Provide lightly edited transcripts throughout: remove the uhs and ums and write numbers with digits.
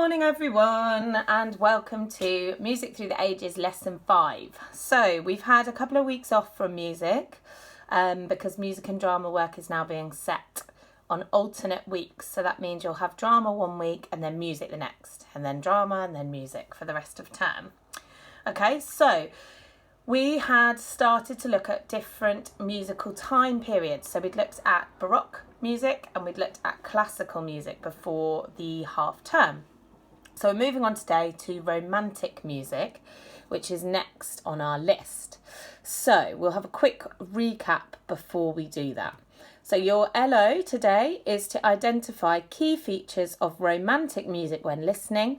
morning everyone, and welcome to Music Through the Ages lesson 5. So we've had a couple of weeks off from music because music and drama work is now being set on alternate weeks. So that means you'll have drama one week and then music the next, and then drama and then music for the rest of term. Okay, so we had started to look at different musical time periods. So we'd looked at Baroque music and we'd looked at classical music before the half term. So we're moving on today to Romantic music, which is next on our list. So we'll have a quick recap before we do that. So your LO today is to identify key features of Romantic music when listening.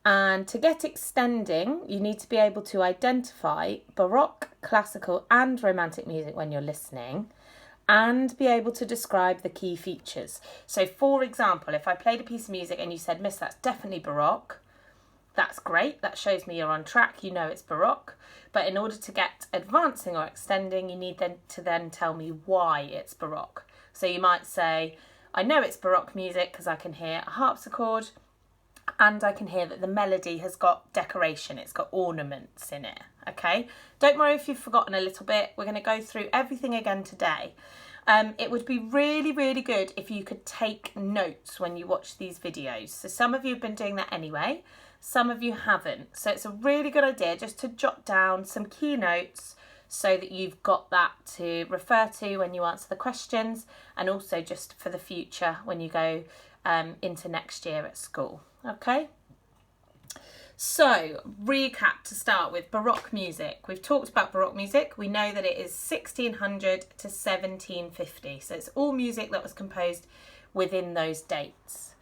And to get extending, you need to be able to identify Baroque, classical and Romantic music when you're listening, and be able to describe the key features. So for example, if I played a piece of music and you said, Miss, that's definitely Baroque, that's great. That shows me you're on track. You know it's Baroque. But in order to get advancing or extending, you need to tell me why it's Baroque. So you might say, I know it's Baroque music because I can hear a harpsichord, and I can hear that the melody has got decoration, it's got ornaments in it, okay? Don't worry if you've forgotten a little bit. We're going to go through everything again today. It would be really, really good if you could take notes when you watch these videos. So some of you have been doing that anyway, some of you haven't. So it's a really good idea just to jot down some key notes so that you've got that to refer to when you answer the questions, and also just for the future when you go into next year at school. Okay, so recap to start with Baroque music. We've talked about Baroque music. We know that it is 1600 to 1750. So it's all music that was composed within those dates.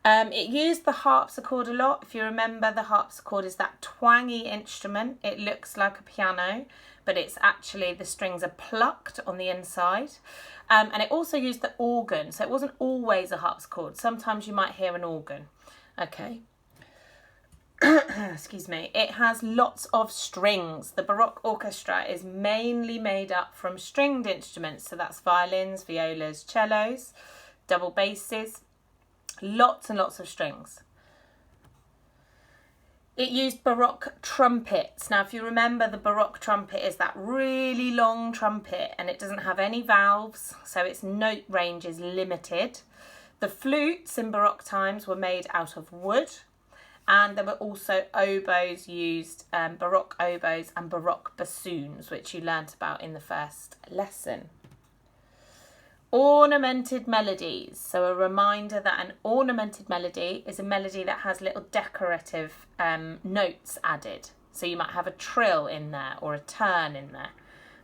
It used the harpsichord a lot. If you remember, the harpsichord is that twangy instrument. It looks like a piano, but it's actually, the strings are plucked on the inside. And it also used the organ. So it wasn't always a harpsichord. Sometimes you might hear an organ. Okay. Excuse me. It has lots of strings. The Baroque orchestra is mainly made up from stringed instruments. So that's violins, violas, cellos, double basses, lots and lots of strings. It used Baroque trumpets. Now, if you remember, the Baroque trumpet is that really long trumpet and it doesn't have any valves, so its note range is limited. The flutes in Baroque times were made out of wood, and there were also oboes used, Baroque oboes and Baroque bassoons, which you learnt about in the first lesson. Ornamented melodies. So a reminder that an ornamented melody is a melody that has little decorative notes added. So you might have a trill in there or a turn in there.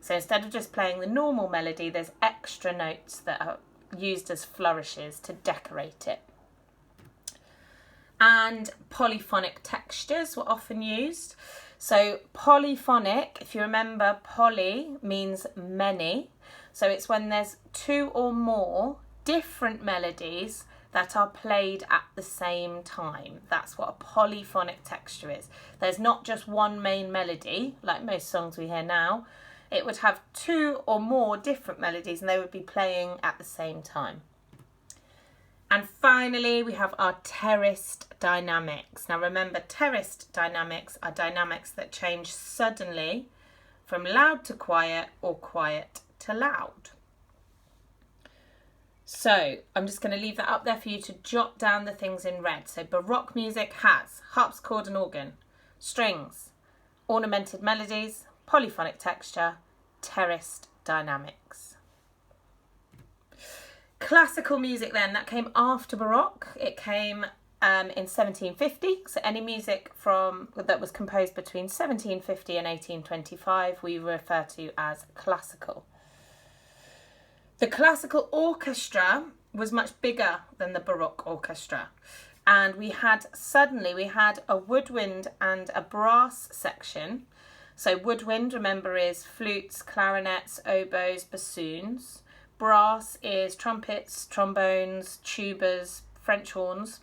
So instead of just playing the normal melody, there's extra notes that are used as flourishes to decorate it. And polyphonic textures were often used. So polyphonic, if you remember, poly means many. So it's when there's two or more different melodies that are played at the same time. That's what a polyphonic texture is. There's not just one main melody, like most songs we hear now. It would have two or more different melodies and they would be playing at the same time. And finally, we have our terraced dynamics. Now remember, terraced dynamics are dynamics that change suddenly from loud to quiet or quiet to loud. So I'm just going to leave that up there for you to jot down the things in red. So Baroque music has harpsichord and organ, strings, ornamented melodies, polyphonic texture, terraced dynamics. Classical music then, that came after Baroque. It came in 1750. So any music that was composed between 1750 and 1825 we refer to as classical. The classical orchestra was much bigger than the Baroque orchestra. And we had a woodwind and a brass section. So woodwind, remember, is flutes, clarinets, oboes, bassoons. Brass is trumpets, trombones, tubas, French horns.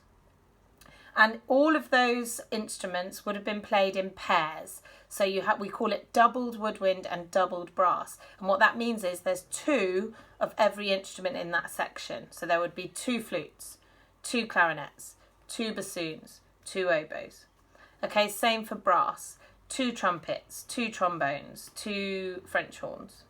And all of those instruments would have been played in pairs. So we call it doubled woodwind and doubled brass. And what that means is there's two of every instrument in that section. So there would be two flutes, two clarinets, two bassoons, 2 oboes. Okay, same for brass. 2 trumpets, 2 trombones, 2 French horns.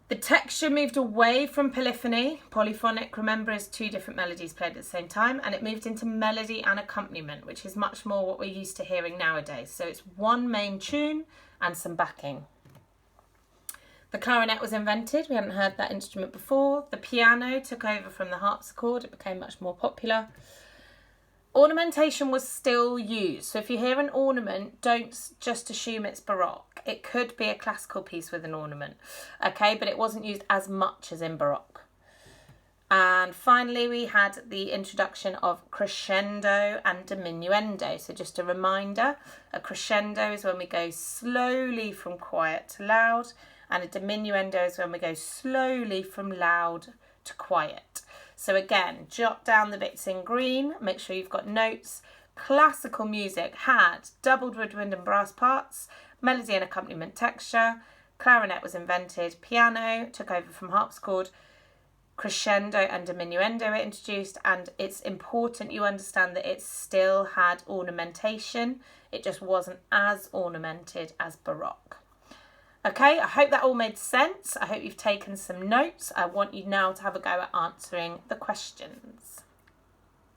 The texture moved away from polyphony. Polyphonic, remember, is 2 different melodies played at the same time, and it moved into melody and accompaniment, which is much more what we're used to hearing nowadays. So it's one main tune and some backing. The clarinet was invented. We hadn't heard that instrument before. The piano took over from the harpsichord. It became much more popular. Ornamentation was still used. So if you hear an ornament, don't just assume it's Baroque. It could be a classical piece with an ornament, okay? But it wasn't used as much as in Baroque. And finally, we had the introduction of crescendo and diminuendo. So just a reminder, a crescendo is when we go slowly from quiet to loud, and a diminuendo is when we go slowly from loud to quiet. So again, jot down the bits in green, make sure you've got notes. Classical music had doubled woodwind and brass parts, melody and accompaniment texture, clarinet was invented, piano took over from harpsichord, crescendo and diminuendo were introduced, and it's important you understand that it still had ornamentation, it just wasn't as ornamented as Baroque. Okay, I hope that all made sense. I hope you've taken some notes. I want you now to have a go at answering the questions.